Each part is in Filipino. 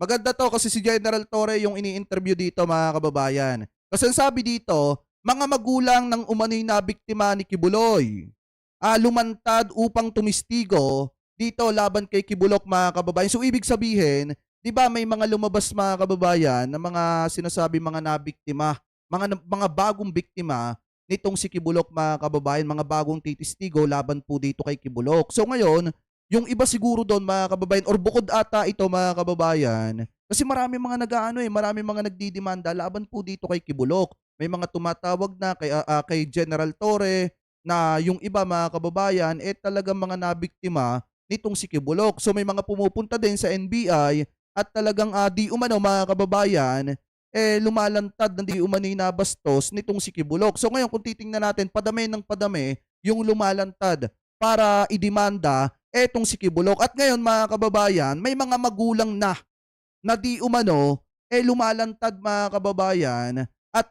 Maganda 'to kasi si General Torre yung ini-interview dito, mga kababayan. Kasi ang sabi dito, mga magulang ng umano'y nabiktima ni Kibuloy, lumantad upang tumistigo dito laban kay Kibulok, mga kababayan. So ibig sabihin, 'di ba may mga lumabas, mga kababayan, na mga sinasabi mga nabiktima, mga bagong biktima nitong si Kibulok, mga kababayan, mga bagong titistigo laban po dito kay Kibulok. So ngayon, yung iba siguro doon, mga kababayan, or bukod ata ito, mga kababayan, kasi marami mga marami mga nagdidemanda laban po dito kay Kibulok. May mga tumatawag na kay General Torre na yung iba, mga kababayan, talagang mga nabiktima nitong si Kibulok. So may mga pumupunta din sa NBI at talagang di umano, mga kababayan, lumalantad na di umano nabastos nitong si Kibulok. So ngayon kung titingnan natin, padami ng padami yung lumalantad para idemanda etong si Kibulok. At ngayon, mga kababayan, may mga magulang na di umano lumalantad, mga kababayan, at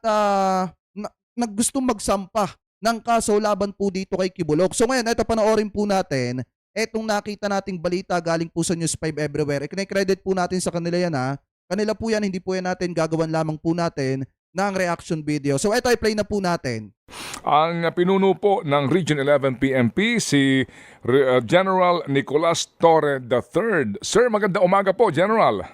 naggustong magsampa ng kaso laban po dito kay Kibulok. So ngayon, ito panoorin po natin etong nakita nating balita galing po sa News 5 Everywhere. Credit po natin sa kanila yan, ha. Kanila po yan, hindi po yan natin gagawan lamang po natin ng reaction video. So ito, i-play na po natin. Ang pinuno po ng Region 11 PNP si General Nicolas Torre III. Sir, magandang umaga po, General.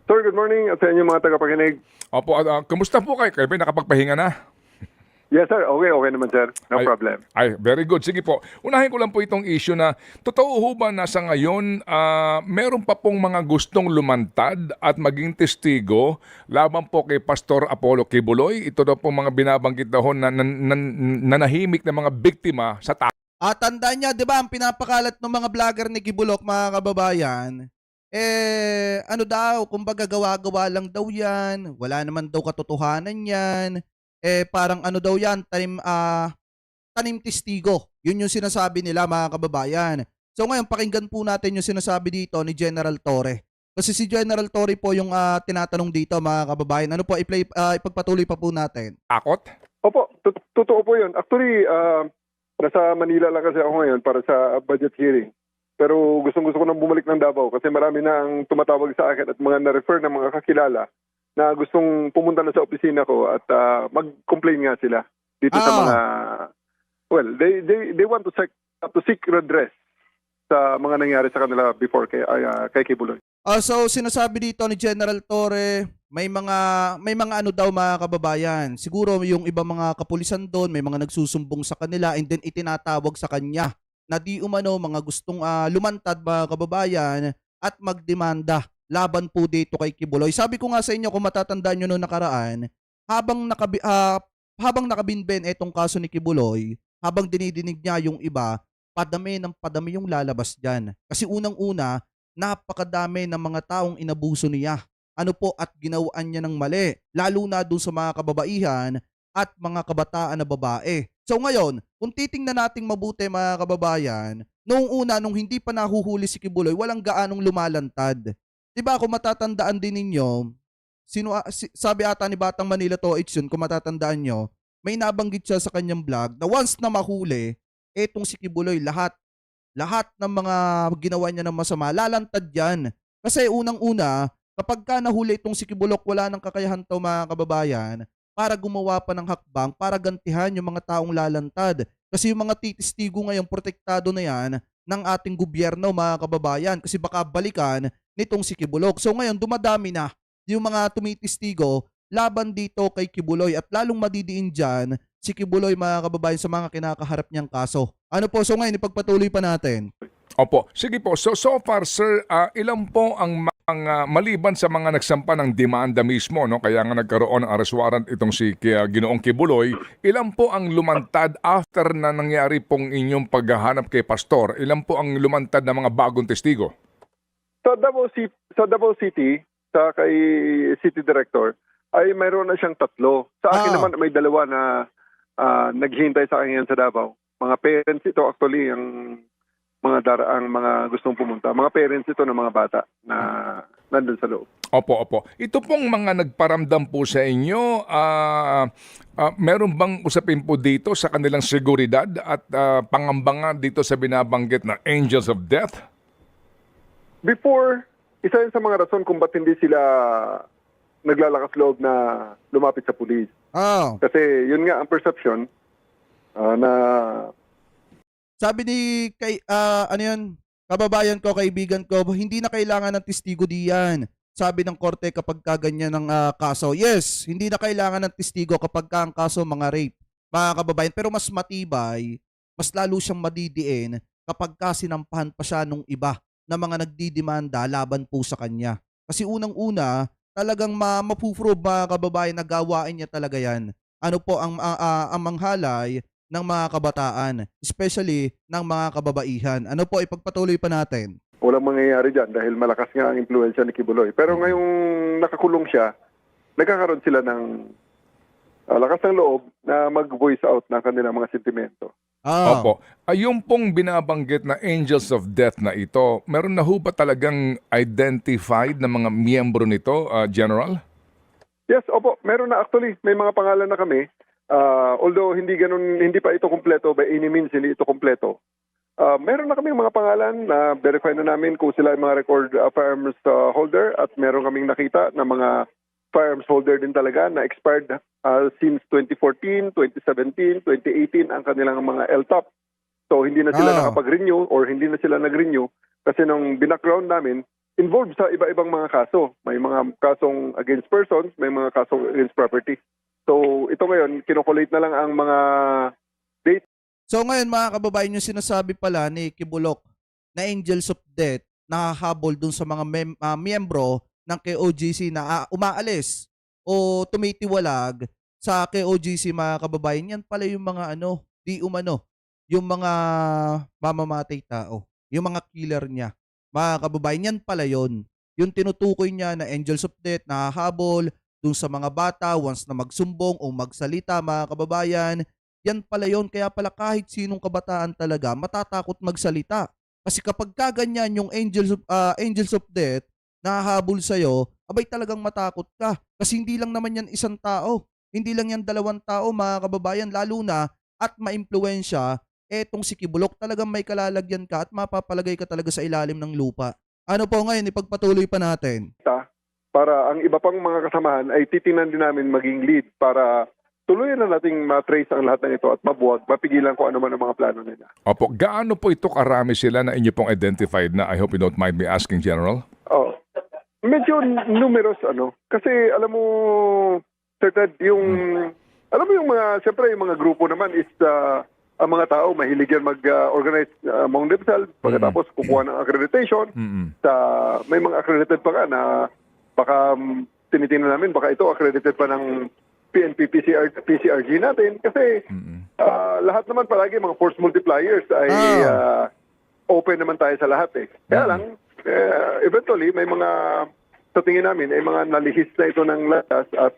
Sir, good morning at sa inyo mga tagapakinig. Opo, kamusta po kayo? Kayo ba nakapagpahinga na? Yes sir, okay naman sir. No problem. Ay, very good. Sige po. Unahin ko lang po itong issue na totoo ho ba na sa ngayon meron pa pong mga gustong lumantad at maging testigo laban po kay Pastor Apollo Kibuloy? Ito daw pong mga binabanggit daw na nanahimik na mga biktima sa Tandaan niya, di ba, ang pinapakalat ng mga vlogger ni Kibulok, mga kababayan, ano daw, kumbaga gawa-gawa lang daw yan, wala naman daw katotohanan yan, parang ano daw yan, tanim testigo. Yun yung sinasabi nila, mga kababayan. So ngayon, pakinggan po natin yung sinasabi dito ni General Torre. Kasi si General Torre po yung tinatanong dito, mga kababayan. Ano po, ipagpatuloy pa po natin. takot? Opo, totoo po yun. Actually, nasa Manila lang kasi ako ngayon para sa budget hearing. Pero gustong-gusto ko nang bumalik ng Davao kasi marami na ang tumatawag sa akin at mga na-refer na mga kakilala na gustong pumunta na sa opisina ko at mag-complain nga sila dito sa mga, well, they want to seek redress sa mga nangyari sa kanila before kay Kibuloy. So sinasabi dito ni General Torre, may mga ano daw, mga kababayan. Siguro yung iba mga kapulisan doon, may mga nagsusumbong sa kanila and then itinatawag sa kanya na di umano mga gustong lumantad, mga kababayan, at magdemanda laban po dito kay Kibuloy. Sabi ko nga sa inyo, kung matatandaan nyo noong nakaraan, habang nakabinben etong kaso ni Kibuloy, habang dinidinig niya yung iba, padami ng padami yung lalabas dyan. Kasi unang-una, napakadami ng mga taong inabuso niya. Ano po, at ginawaan niya ng mali. Lalo na doon sa mga kababaihan at mga kabataan na babae. So ngayon, kung titingnan nating mabuti, mga kababayan, noong una, nung hindi pa nahuhuli si Kibuloy, walang gaanong lumalantad. Diba, kung matatandaan din ninyo, sabi ata ni Batang Manila Toits yun, kung matatandaan nyo, may nabanggit siya sa kanyang vlog na once na mahuli, etong si Kibuloy, lahat ng mga ginawa niya ng masama, lalantad yan. Kasi unang-una, kapag ka nahuli itong si Kibulok, wala nang kakayahan to, mga kababayan, para gumawa pa ng hakbang, para gantihan yung mga taong lalantad. Kasi yung mga titistigo ngayon, protektado na yan ng ating gobyerno, mga kababayan. Kasi baka balikan nitong si Kibulok. So ngayon, dumadami na yung mga tumitistigo laban dito kay Kibuloy at lalong madidiin dyan si Kibuloy, mga kababayan, sa mga kinakaharap niyang kaso. Ano po, so ngayon, ipagpatuloy pa natin. Opo. Sige po. So far, sir, ilan po ang maliban sa mga nagsampa ng demanda mismo, no? Kaya nga nagkaroon ng arrest warrant itong si Ginoong Kibuloy, ilan po ang lumantad after na nangyari pong inyong paghahanap kay Pastor? Ilan po ang lumantad na mga bagong testigo? Sa Davao City, sa kay City Director, ay mayroon na siyang 3. Sa akin naman may 2 na naghihintay sa akin yan sa Davao. Mga parents ito actually, ang mga gustong pumunta. Mga parents ito ng mga bata na nandun sa loob. Opo. Ito pong mga nagparamdam po sa inyo, meron bang usapin po dito sa kanilang seguridad at pangamba dito sa binabanggit na Angels of Death? Before isa yun sa mga rason kung ba't hindi sila naglalakas loob na lumapit sa pulis. Oh. Kasi yun nga ang perception na Sabi ni ano yun, kababayan ko, kaibigan ko, hindi na kailangan ng testigo diyan. Sabi ng korte kapag kaganyan ng kaso. Yes, hindi na kailangan ng testigo kapag ka ang kaso mga rape, mga kababayan. Pero mas matibay, mas lalo siyang madidiin kapag ka sinampahan pa siya nung iba na mga nagdidemanda laban po sa kanya. Kasi unang-una, talagang mapuprove mga kababayan na gawain niya talaga yan. Ano po ang manghalay ng mga kabataan, especially ng mga kababaihan. Ano po, ipagpatuloy pa natin. walang mangyayari dyan dahil malakas nga ang impluensya ni Kibuloy. Pero ngayong nakakulong siya, nagkakaroon sila ng lakas ng loob na mag-voice out ng kanilang mga sentimento. Ah. Opo. Yung pong binabanggit na Angels of Death na ito, meron na ho ba talagang identified na mga miyembro nito, General? Yes, opo, meron na actually. May mga pangalan na kami. Although hindi pa ito kumpleto, by any means hindi ito kumpleto. Meron na kaming mga pangalan na verify na namin kung sila ay mga record firearms holder at meron kaming nakita na mga firearms holder din talaga na expired since 2014, 2017, 2018 ang kanilang mga LTOP. So hindi na sila nakapag-renew or hindi na sila nag-renew kasi nung binackground namin, involved sa iba-ibang mga kaso. May mga kasong against persons, may mga kasong against property. So ito ngayon, kinokolate na lang ang mga date. So ngayon mga kababayan, yung sinasabi pala ni Kibulok na Angels of Death nakahabol dun sa mga miyembro ng KOGC na umaalis o tumitiwalag sa KOGC mga kababayan. Yan pala yung mga yung mga mamamatay tao, yung mga killer niya. Mga kababayan, yan pala yon. Yung tinutukoy niya na Angels of Death nakahabol dun sa mga bata once na magsumbong o magsalita mga kababayan. Yan pala yun. Kaya pala kahit sinong kabataan talaga matatakot magsalita. Kasi kapag kaganyan yung Angels of Death nahahabol sa'yo, abay talagang matakot ka. Kasi hindi lang naman yan isang tao. Hindi lang yan 2 tao mga kababayan. Lalo na at maimpluwensya, etong si Kibulok talagang may kalalagyan ka at mapapalagay ka talaga sa ilalim ng lupa. Ano po ngayon, ipagpatuloy pa natin. Para ang iba pang mga kasamahan ay titingnan din namin maging lead para tuluyan na nating matrace ang lahat ng ito at mabuwag, mapigilan kung ano man ang mga plano nila. Opo. Gaano po ito karami sila na inyo pong identified na? I hope you don't mind me asking, General. Oh. Medyo numerous kasi alam mo Sir Ted, alam mo yung mga siyempre yung mga grupo naman is ang mga tao mahilig yan mag-organize among themselves pagkatapos kukuha ng accreditation. May mga accredited pa nga na baka tinitingnan namin baka ito accredited pa ng PNP PCRG natin kasi lahat naman palagi mga force multipliers ay open naman tayo sa lahat eh. Kaya lang eventually may mga sa tingin namin ay mga nalihis na ito ng latas at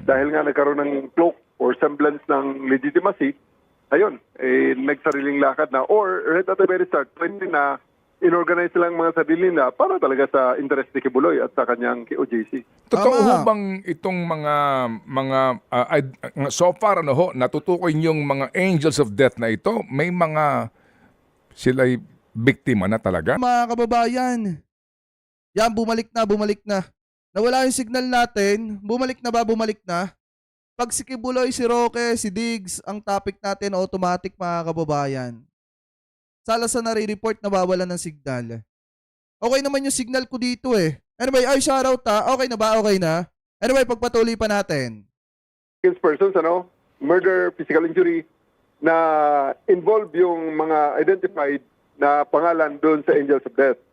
dahil nga nagkaroon ng cloak or semblance ng legitimacy, ayun, nagsariling lakad na or right at the very start, na inorganize lang mga sarili na para talaga sa interest ni Kibuloy at sa kanyang KOJC. Totoo ho bang itong so far natutukoy yung mga Angels of Death na ito, may mga sila'y biktima na talaga? Mga kababayan, yan, bumalik na. Nawala yung signal natin. Bumalik na. Pag si Kibuloy, si Roque, si Diggs, ang topic natin automatic mga kababayan. Sala sa nare-report nawawalan ng signal. Okay naman yung signal ko dito eh. Anyway, shoutout Okay na ba? Okay na? Anyway, pagpatuloy pa natin. Against persons, murder, physical injury, na involve yung mga identified na pangalan doon sa Angels of Death.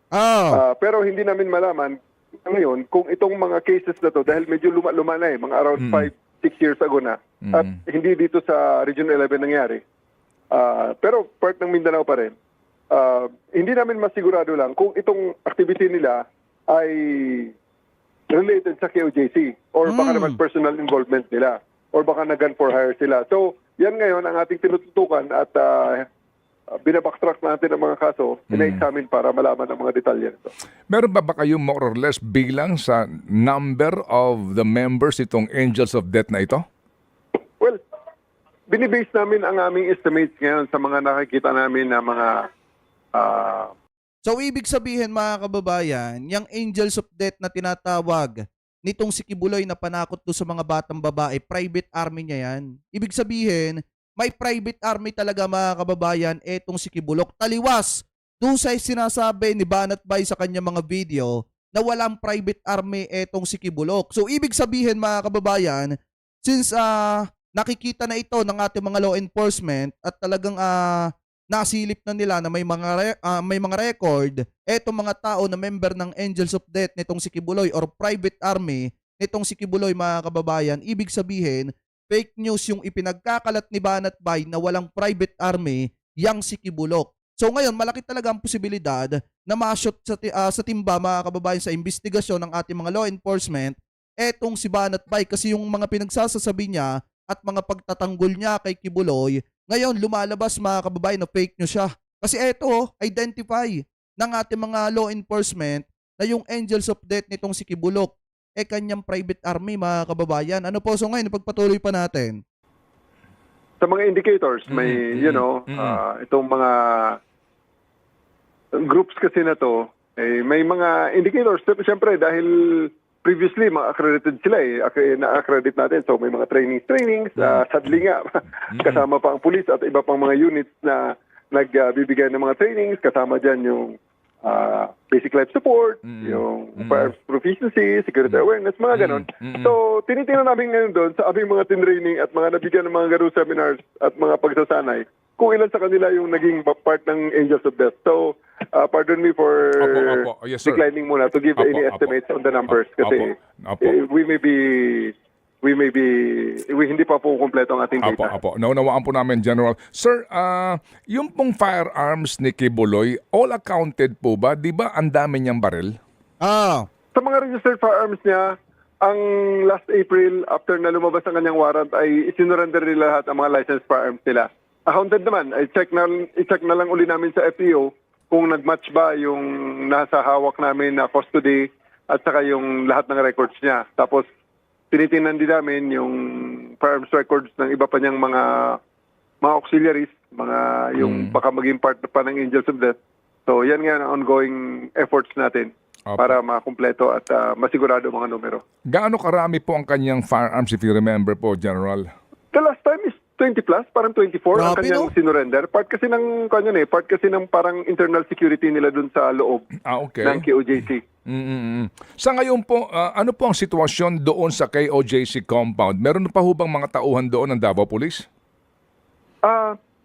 Pero hindi namin malaman ngayon kung itong mga cases na to dahil medyo luma na mga around 5-6 years ago na at hindi dito sa Region 11 nangyari. Pero part ng Mindanao pa rin. Hindi namin masigurado lang kung itong activity nila ay related sa KOJC or baka naman personal involvement nila or baka na gun for hire sila. So yan ngayon ang ating tinututukan at binabacktrack natin ang mga kaso, ina-examine para malaman ang mga detalye nito. Meron ba kayong more or less bilang sa number of the members itong Angels of Death na ito? Well, binibase namin ang aming estimates ngayon sa mga nakikita namin na mga So ibig sabihin mga kababayan, yung Angels of Death na tinatawag nitong si Kibuloy na panakot do sa mga batang babae, private army niya yan. Ibig sabihin, may private army talaga mga kababayan etong si Kibulok. Taliwas doon sa sinasabi ni Banat Bay sa kanya mga video na walang private army etong si Kibulok. So ibig sabihin mga kababayan, since nakikita na ito ng ating mga law enforcement at talagang nasilip na nila na may mga record etong mga tao na member ng Angels of Death nitong si Kibuloy or private army nitong si Kibuloy mga kababayan, ibig sabihin fake news yung ipinagkakalat ni Banat Bay na walang private army yang si Kibulok. So ngayon malaki talaga ang posibilidad na ma-shoot sa timba mga kababayan sa investigasyon ng ating mga law enforcement etong si Banat Bay kasi yung mga pinagsasasabi niya at mga pagtatanggol niya kay Kibuloy ngayon, lumalabas mga kababayan na fake news siya. Kasi eto, identify ng ating mga law enforcement na yung Angels of Death nitong si Kibulok kanyang private army mga kababayan. Ano po? So ngayon, pagpatuloy pa natin. Sa mga indicators, may, itong mga groups kasi na to, may mga indicators. Siyempre, dahil previously, mga accredited sila na-accredit natin. So may mga trainings, sadly nga, kasama pa ang police at iba pang mga units na nagbibigay ng mga trainings. Kasama dyan yung basic life support, yung firearms proficiency, security awareness, mga ganon. So tinitingnan namin ngayon doon sa aming mga training at mga nabigyan ng mga garo seminars at mga pagsasanay kung ilan sa kanila yung naging part ng Angels of Death. So, pardon me for Yes, sir. declining muna to give any estimates on the numbers kasi hindi pa po kumpleto ang ating data. Naunawaan po namin, General. Sir, yung pong firearms ni Kibuloy, all accounted po ba? Di ba ang dami niyang baril? Sa mga registered firearms niya, ang last April, after na lumabas ang kanyang warrant, ay isinurrender nila lahat ang mga licensed firearms nila. Accounted naman, i-check na lang uli namin sa FEO kung nag-match ba yung nasa hawak namin na custody at saka yung lahat ng records niya. Tapos, tinitingnan din namin yung firearms records ng iba pa niyang mga auxiliaries, yung baka maging part pa ng Angels of Death. So, yan nga ang ongoing efforts natin para makumpleto at masigurado mga numero. Gaano karami po ang kanyang firearms, if you remember po, General? The last time is 20 plus, parang 24 ang kanyang sinurrender. Part kasi ng parang internal security nila dun sa loob ng KOJC. Sa ngayon po, ano po ang sitwasyon doon sa KOJC compound? Meron pa ho bang mga tauhan doon ng Davao Police?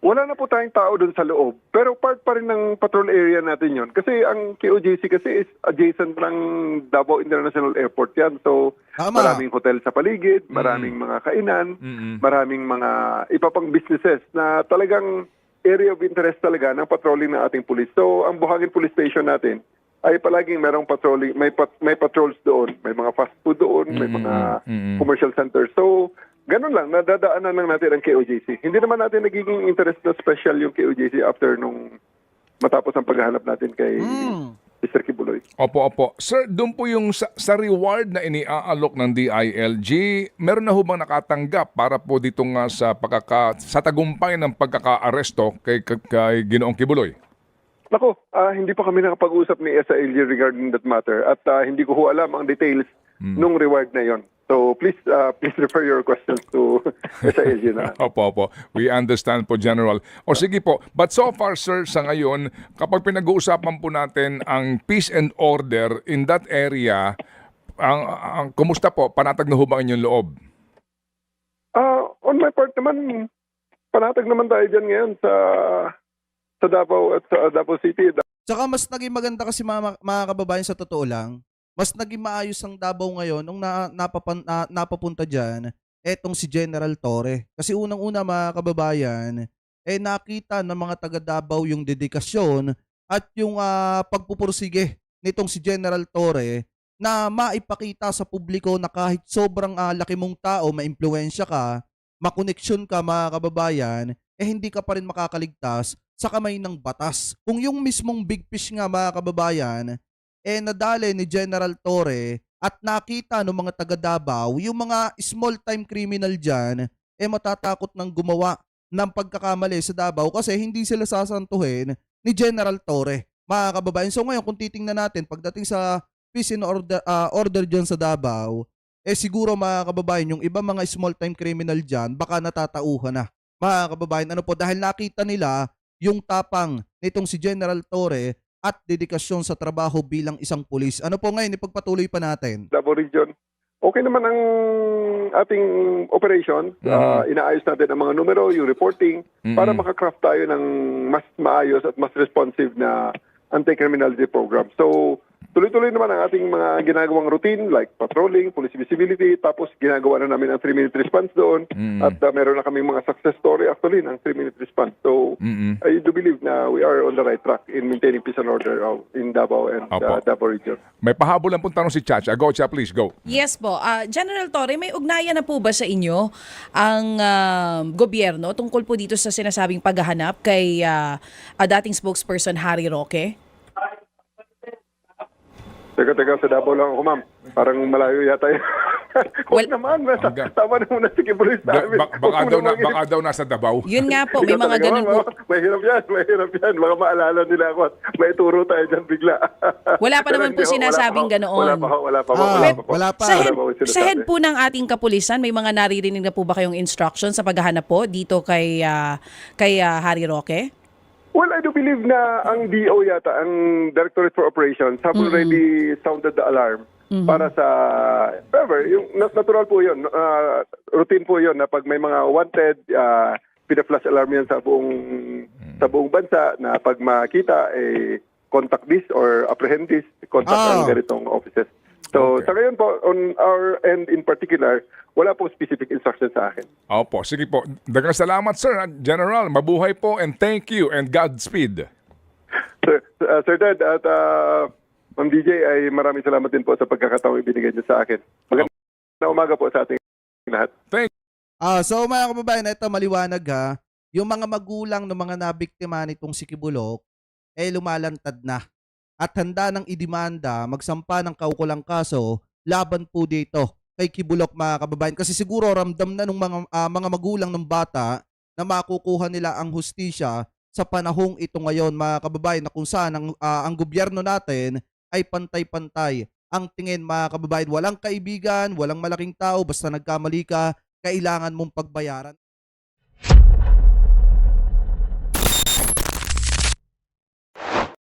Wala na po tayong tao doon sa loob. Pero part pa rin ng patrol area natin yon. Kasi ang KOJC kasi is adjacent ng Davao International Airport yan. So, maraming hotel sa paligid, maraming mga kainan, maraming mga iba pang businesses na talagang area of interest talaga ng patrolling ng ating police. So, ang Buhangin Police Station natin ay palaging merong patrolling, may patrols doon, may mga fast food doon, may mga commercial centers. So, ganun lang, nadadaanan lang natin ang KOJC. Hindi naman natin nagiging interest na special yung KOJC after nung matapos ang paghahanap natin kay Mr. Kibuloy. Opo. Sir, doon po yung sa reward na iniaalok ng DILG, meron na ho bang nakatanggap para po dito nga sa tagumpay ng pagkaka-aresto kay Ginoong Kibuloy? Nako, hindi pa kami nakapag-usap ni SILG regarding that matter at hindi ko ho alam ang details nung reward na yon. So please refer your questions to SILG na. Opo. We understand po, General. O sige po, but so far, sir, sa ngayon, kapag pinag-uusapan po natin ang peace and order in that area, kumusta po? Panatag na ho ba inyong loob? On my part naman, panatag naman tayo dyan ngayon sa Davao at sa Davao City. Saka mas naging maganda kasi mga kababayan sa totoo lang, mas naging maayos ang Davao ngayon nung napapunta dyan etong si General Torre. Kasi unang-una mga kababayan, nakita ng mga taga Davao yung dedikasyon at yung pagpupursige nitong si General Torre na maipakita sa publiko na kahit sobrang laki mong tao, maimpluwensya ka, makoneksyon ka mga kababayan, hindi ka pa rin makakaligtas sa kamay ng batas. Kung yung mismong big fish nga mga kababayan, nadali ni General Torre at nakita ng mga taga Davao, yung mga small time criminal dyan, matatakot nang gumawa ng pagkakamali sa Davao kasi hindi sila sasantuhin ni General Torre. mga kababayan. So ngayon kung titingnan natin pagdating sa peace and order dyan sa Davao, siguro mga kababayan, yung iba mga small time criminal dyan, baka natatauhan na. Mga kababayan, ano po, dahil nakita nila yung tapang nitong si General Torre at dedikasyon sa trabaho bilang isang pulis. Ano po ngayon, ipagpatuloy pa natin. Davao Region. Okay naman ang ating operation. Inaayos natin ang mga numero, yung reporting, para makakraft tayo ng mas maayos at mas responsive na anti-criminality program. So, tuloy-tuloy naman ang ating mga ginagawang routine like patrolling, police visibility, tapos ginagawa na namin ang 3-minute response doon at meron na kaming mga success story actually ng 3-minute response. So, I do believe na we are on the right track in maintaining peace and order in Davao and Davao Region. May pahabol lang pong tanong si Chacha. Go, Cha, please, go. Yes po. General Torre, may ugnayan na po ba sa inyo ang gobyerno tungkol po dito sa sinasabing paghahanap kay dating spokesperson Harry Roque? Teka, sa Davao lang ako, ma'am. Parang malayo yata yun. Huwag naman, tama na muna si Kibuloy sa amin. Baka daw nasa Davao. Yun nga po, may mga ganun po. Mahirap yan. Baka maalala nila ako at may turo tayo dyan bigla. Wala pa naman po sinasabing ganoon. Wala pa. Sa head po ng ating kapulisan, may mga naririnig na po ba kayong instruction sa paghahanap po dito kay Harry Roque? Well, I do believe na ang DO yata, ang Directorate for Operations, have already sounded the alarm para sa, however, yung natural po yun, routine po yun na pag may mga wanted, pina-flash alarm yan sa buong bansa na pag makita, contact this or apprehend this, contact ang ganitong offices. So, sa ngayon po, on our end in particular, wala po specific instruction sa akin. Opo, sige po. Dagang salamat, sir. General, mabuhay po and thank you and Godspeed. Sir Ted at Ma'am DJ, ay maraming salamat din po sa pagkakataong ibinigay niyo sa akin. Magandang umaga po sa ating lahat. So mga kababayan, ito maliwanag ha. Yung mga magulang ng mga nabiktima nitong si Kibulok, lumalantad na. At handa ng idemanda, magsampa ng kaukulang kaso laban po dito kay Kibulok, mga kababayan. Kasi siguro ramdam na ng mga magulang ng bata na makukuha nila ang hustisya sa panahong ito ngayon, mga kababayan, na kung saan ang gobyerno natin ay pantay-pantay ang tingin, mga kababayan. Walang kaibigan, walang malaking tao, basta nagkamali ka, kailangan mong pagbayaran.